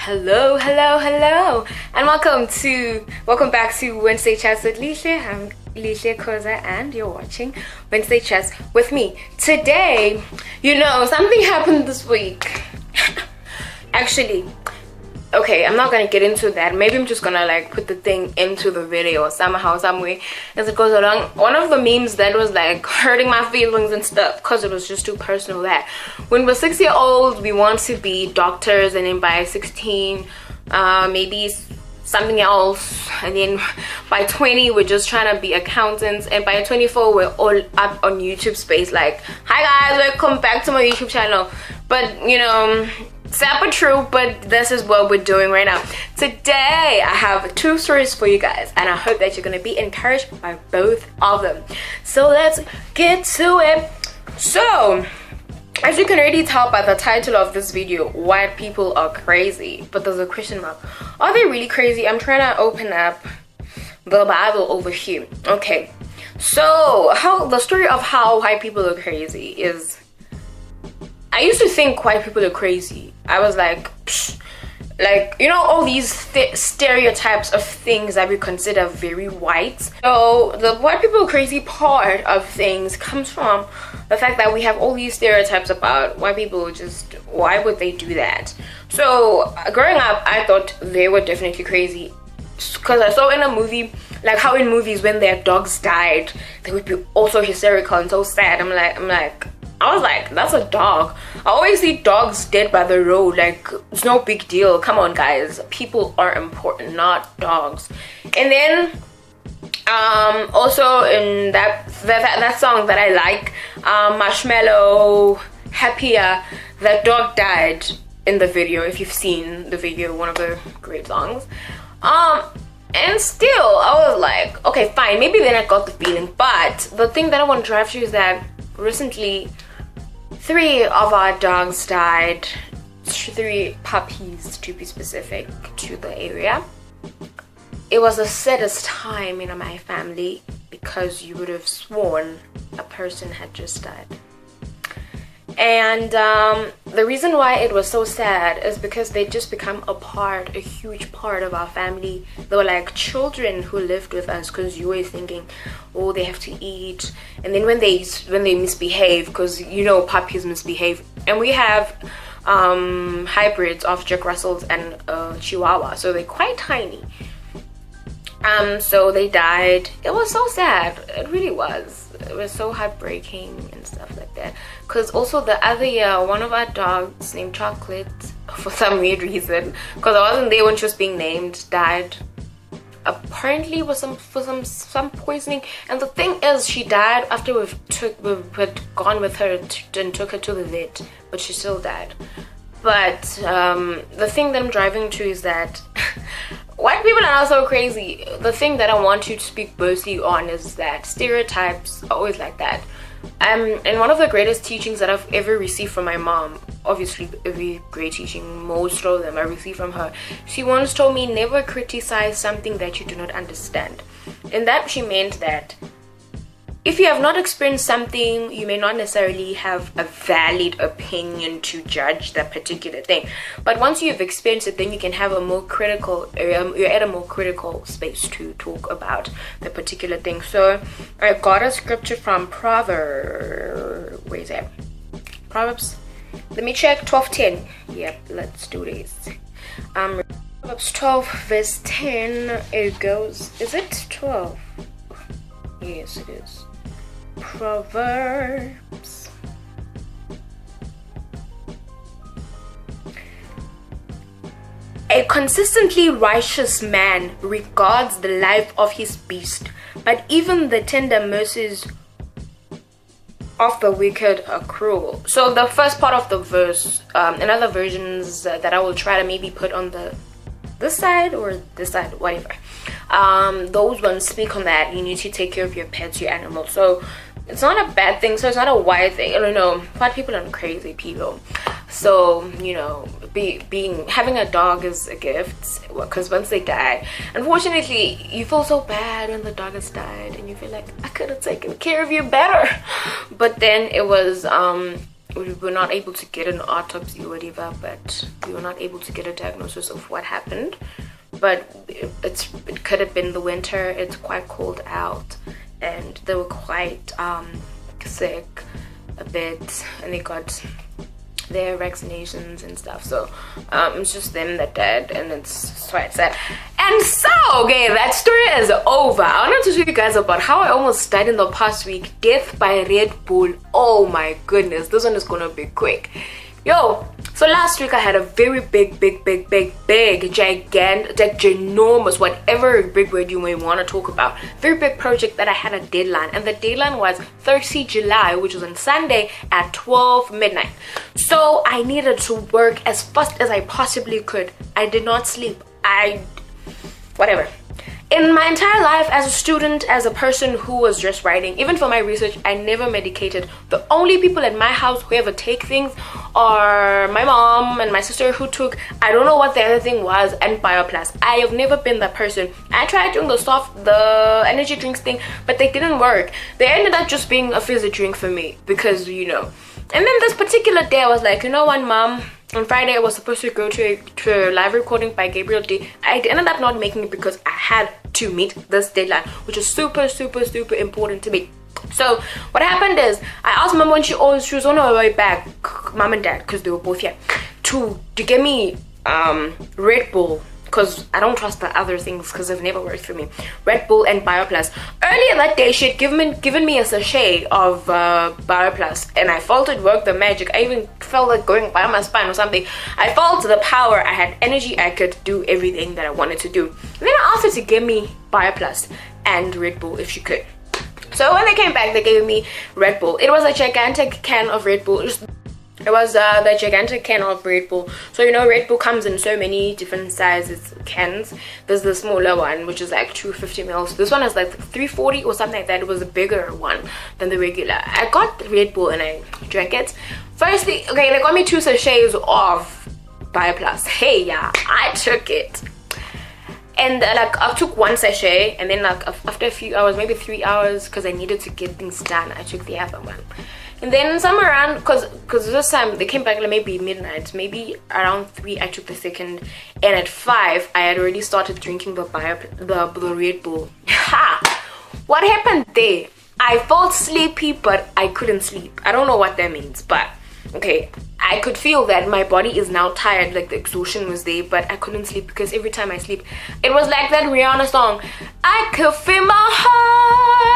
Hello, and welcome back to Wednesday Chats with Lihle. I'm Lihle Koza, and you're watching Wednesday Chats with me. Today, something happened this week. Actually, okay, I'm not gonna get into that. Maybe I'm just gonna put the thing into the video somehow, some way as it goes along. One of the memes that was hurting my feelings and stuff because it was just too personal, that when we're 6-year-olds we want to be doctors, and then by 16 maybe something else, and then by 20 we're just trying to be accountants, and by 24 we're all up on YouTube space hi guys, welcome back to my YouTube channel. But sad but true, but this is what we're doing right now. Today I have two stories for you guys, and I hope that you're gonna be encouraged by both of them. So let's get to it. So as you can already tell by the title of this video, white people are crazy, but there's a question mark. Are they really crazy? I'm trying to open up the Bible over here. Okay, so the story of how white people are crazy is, I used to think white people are crazy. I was psh, all these stereotypes of things that we consider very white. So the white people crazy part of things comes from the fact that we have all these stereotypes about white people. Just why would they do that? So growing up, I thought they were definitely crazy, because I saw in a movie how in movies when their dogs died, they would be also hysterical and so sad. I was like, that's a dog. I always see dogs dead by the road. It's no big deal. Come on, guys. People are important, not dogs. And then, also in that song that I like, Marshmallow, Happier, that dog died in the video. If you've seen the video, one of the great songs. And still, I was like, okay, fine. Maybe then I got the feeling. But the thing that I want to drive to is that recently, 3 of our dogs died. 3 puppies, to be specific, to the area. It was the saddest time in my family, because you would have sworn a person had just died. And the reason why it was so sad is because they just become a huge part of our family. They were like children who lived with us, because you were thinking, oh, they have to eat. And then when they misbehave, because puppies misbehave, and we have hybrids of Jack Russells and Chihuahua, so they're quite tiny. So they died. It was so sad. It really was. It was so heartbreaking and stuff like that. Because also the other year, one of our dogs named Chocolate, for some weird reason, because I wasn't there when she was being named, died. Apparently was some poisoning. And the thing is, she died after we had gone with her and took her to the vet, but she still died. But the thing that I'm driving to is that white people are not so crazy. The thing that I want you to speak mostly on is that stereotypes are always like that. And one of the greatest teachings that I've ever received from my mom, obviously every great teaching, most of them I received from her, she once told me, never criticize something that you do not understand. And that she meant that if you have not experienced something, you may not necessarily have a valid opinion to judge that particular thing. But once you've experienced it, then you can have a more critical, you're at a more critical space to talk about the particular thing. So I got a scripture from Proverbs. Where is that? Proverbs. Let me check. 12:10. Yep, let's do this. Proverbs 12 verse 10. It goes. Is it 12? Yes, it is. Proverbs. A consistently righteous man regards the life of his beast, but even the tender mercies of the wicked are cruel. So the first part of the verse, in other versions that I will try to maybe put on this side or this side, whatever, those ones speak on that you need to take care of your pets, your animals. So it's not a bad thing, so it's not a white thing. I don't know, white people are crazy people. So having a dog is a gift, because once they die, unfortunately, you feel so bad when the dog has died, and you feel like, I could have taken care of you better. But then it was we were not able to get an autopsy or whatever, but we were not able to get a diagnosis of what happened. But it could have been the winter. It's quite cold out, and they were quite sick a bit, and they got their vaccinations and stuff. So it's just them that died, and it's quite sad. And so, okay, that story is over. I wanted to tell you guys about how I almost died in the past week. Death by Red Bull. Oh my goodness, this one is gonna be quick. Yo, so last week I had a very big, ginormous, whatever big word you may want to talk about, very big project that I had a deadline, and the deadline was 30 July, which was on Sunday at 12 midnight. So I needed to work as fast as I possibly could. I did not sleep. Whatever. In my entire life, as a student, as a person who was just writing, even for my research, I never medicated. The only people at my house who ever take things are my mom and my sister who took, I don't know what the other thing was, and BioPlus. I have never been that person. I tried doing the energy drinks thing, but they didn't work. They ended up just being a fizzy drink for me because, you know. And then this particular day, I was like, you know what, Mom? On Friday, I was supposed to go to a live recording by Gabriel D. I ended up not making it because I had to meet this deadline, which is super important to me. So what happened is, I asked Mom when she was on her way back, Mom and Dad, because they were both here, to get me Red Bull, because I don't trust the other things because they've never worked for me. Red Bull and BioPlus. Earlier that day, she had given me a sachet of BioPlus, and I felt it work the magic. I even felt it going by my spine or something. I felt the power. I had energy. I could do everything that I wanted to do. And then I asked her to give me BioPlus and Red Bull if she could. So when they came back, they gave me Red Bull. It was a gigantic can of Red Bull. It was the gigantic can of Red Bull. So, you know, Red Bull comes in so many different sizes cans. There's the smaller one, which is like 250 mils. This one is like 340 or something like that. It was a bigger one than the regular. I got the Red Bull and I drank it. Firstly, okay, they got me 2 sachets of BioPlus. Hey, yeah, I took it. And like I took 1 sachet, and then like after a few hours, maybe 3 hours, because I needed to get things done, I took the other one. And then somewhere around, because this time they came back like maybe midnight, maybe around 3 I took the second, and at 5 I had already started drinking the Red Bull. Ha! What happened there? I felt sleepy, but I couldn't sleep. I don't know what that means, but okay, I could feel that my body is now tired, like the exhaustion was there, but I couldn't sleep because every time I sleep, it was like that Rihanna song, I could feel my heart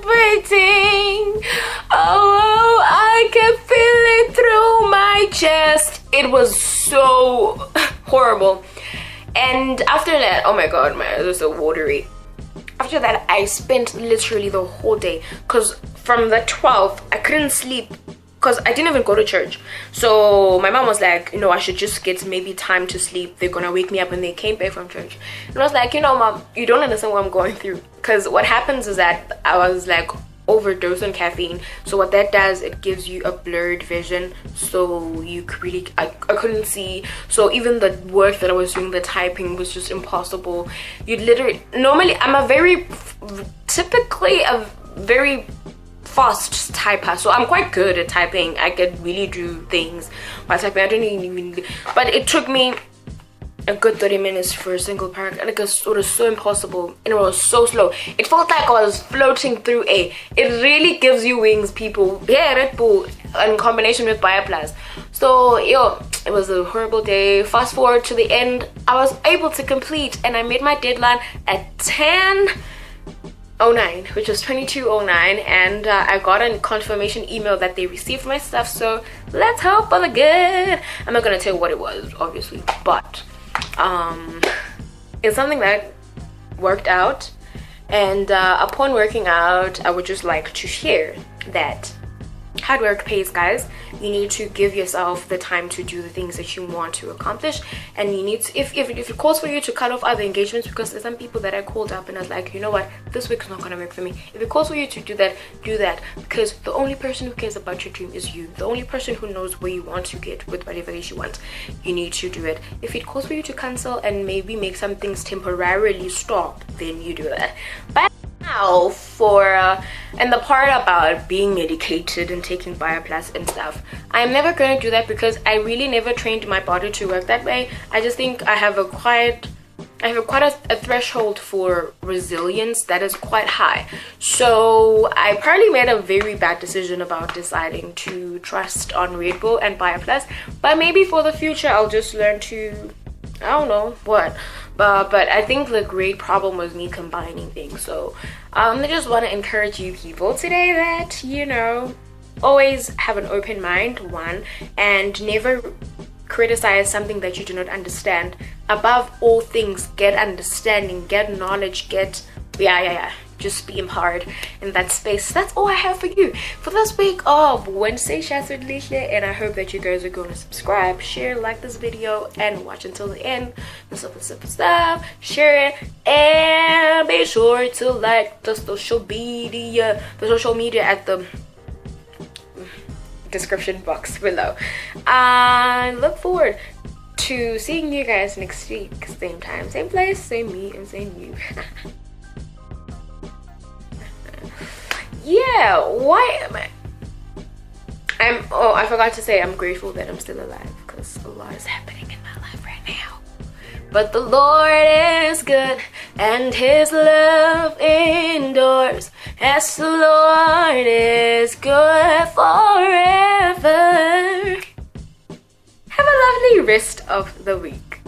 beating, oh, I can feel it through my chest. It was so horrible. And after that, oh my god, my eyes are so watery. After that, I spent literally the whole day, because from the 12th, I couldn't sleep because I didn't even go to church. So my mom was like, you know, I should just get maybe time to sleep. They're gonna wake me up when they came back from church. And I was like, you know, Mom, you don't understand what I'm going through. Because what happens is that I was like overdose on caffeine. So what that does, it gives you a blurred vision. So you really, I couldn't see. So even the work that I was doing, the typing was just impossible. You literally, normally I'm typically a very fast typer, so I'm quite good at typing. I could really do things while typing. I don't even, but it took me a good 30 minutes for a single paragraph. Like, it was so impossible, and it was so slow. It felt like I was floating through air. It really gives you wings, people. Yeah, Red Bull in combination with BioPlus. So yo, it was a horrible day. Fast forward to the end, I was able to complete, and I made my deadline at 10:09, which was 22:09, and I got a confirmation email that they received my stuff. So let's hope for the good. I'm not gonna tell you what it was, obviously, but it's something that worked out. And upon working out, I would just like to share that hard work pays, guys. You need to give yourself the time to do the things that you want to accomplish, and you need to, if it calls for you to cut off other engagements, because there's some people that I called up and I was like, you know what, this week's not gonna work for me. If it calls for you to do that, do that, because the only person who cares about your dream is you. The only person who knows where you want to get with whatever it is you want. You need to do it. If it calls for you to cancel and maybe make some things temporarily stop, then you do that. But now for and the part about being medicated and taking BioPlus and stuff, I'm never going to do that because I really never trained my body to work that way. I just think I have quite a threshold for resilience that is quite high. So I probably made a very bad decision about deciding to trust on Red Bull and BioPlus, but maybe for the future I'll just learn to, I don't know what, but I think the great problem was me combining things. So I just want to encourage you people today that, you know, always have an open mind, one, and never criticize something that you do not understand. Above all things, get understanding, get knowledge, get just be empowered in that space. That's all I have for you for this week of Wednesday Chats with Lihle, and I hope that you guys are going to subscribe, share, like this video, and watch until the end. And stuff, share it, and be sure to like the social media at the description box below. I look forward to seeing you guys next week, same time, same place, same me, and same you. Yeah, why am I forgot to say I'm grateful that I'm still alive, because a lot is happening in my life right now. But the Lord is good and his love endures, as the Lord is good forever. Have a lovely rest of the week.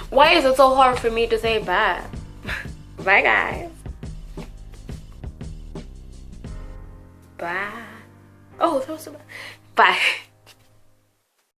Why is it so hard for me to say bye? Bye guys. Bye. Oh, that was so bad. Bye.